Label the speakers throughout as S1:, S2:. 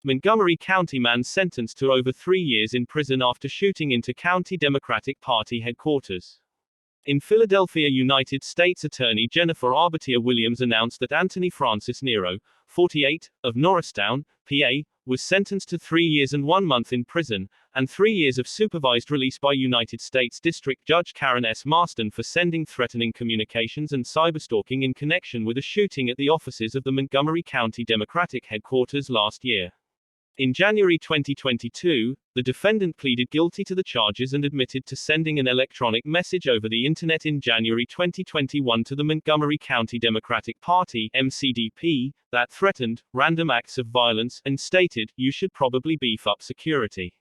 S1: Montgomery County man sentenced to over 3 years in prison after shooting into County Democratic Party headquarters. In Philadelphia, United States Attorney Jennifer Arbatier Williams announced that Anthony Francis Nero, 48, of Norristown, PA, was sentenced to 3 years and 1 month in prison, and 3 years of supervised release by United States District Judge Karen S. Marston for sending threatening communications and cyberstalking in connection with a shooting at the offices of the Montgomery County Democratic headquarters last year. In January 2022, the defendant pleaded guilty to the charges and admitted to sending an electronic message over the internet in January 2021 to the Montgomery County Democratic Party (MCDP) that threatened random acts of violence and stated, "You should probably beef up security."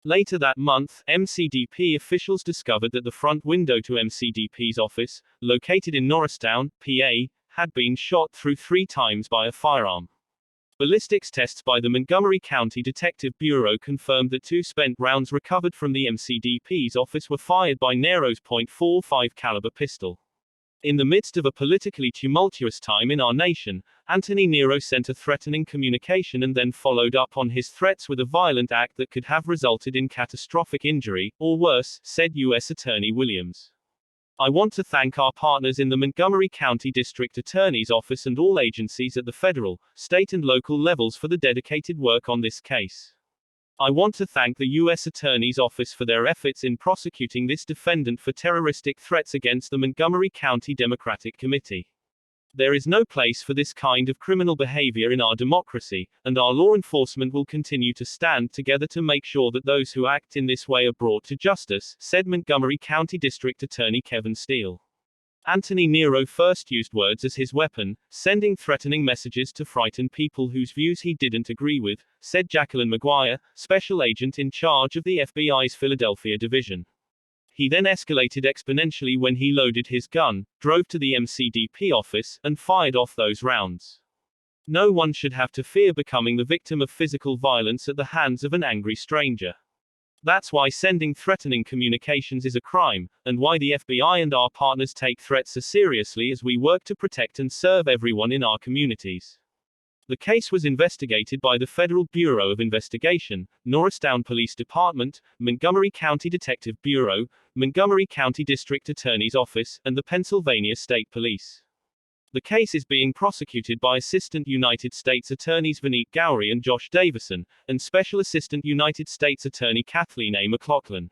S1: Later that month, MCDP officials discovered that the front window to MCDP's office, located in Norristown, PA, had been shot through 3 times by a firearm. Ballistics tests by the Montgomery County Detective Bureau confirmed that 2 spent rounds recovered from the MCDP's office were fired by Nero's .45 caliber pistol. In the midst of a politically tumultuous time in our nation, Anthony Nero sent a threatening communication and then followed up on his threats with a violent act that could have resulted in catastrophic injury, or worse, said U.S. Attorney Williams. "I want to thank our partners in the Montgomery County District Attorney's Office and all agencies at the federal, state and local levels for the dedicated work on this case. I want to thank the U.S. Attorney's Office for their efforts in prosecuting this defendant for terroristic threats against the Montgomery County Democratic Committee. There is no place for this kind of criminal behavior in our democracy, and our law enforcement will continue to stand together to make sure that those who act in this way are brought to justice," said Montgomery County District Attorney Kevin Steele. Anthony Nero first used words as his weapon, sending threatening messages to frighten people whose views he didn't agree with, said Jacqueline McGuire, special agent in charge of the FBI's Philadelphia division. He then escalated exponentially when he loaded his gun, drove to the MCDP office, and fired off those rounds. No one should have to fear becoming the victim of physical violence at the hands of an angry stranger. That's why sending threatening communications is a crime, and why the FBI and our partners take threats as seriously as we work to protect and serve everyone in our communities. The case was investigated by the Federal Bureau of Investigation, Norristown Police Department, Montgomery County Detective Bureau, Montgomery County District Attorney's Office, and the Pennsylvania State Police. The case is being prosecuted by Assistant United States Attorneys Vineet Gowrie and Josh Davison, and Special Assistant United States Attorney Kathleen A. McLaughlin.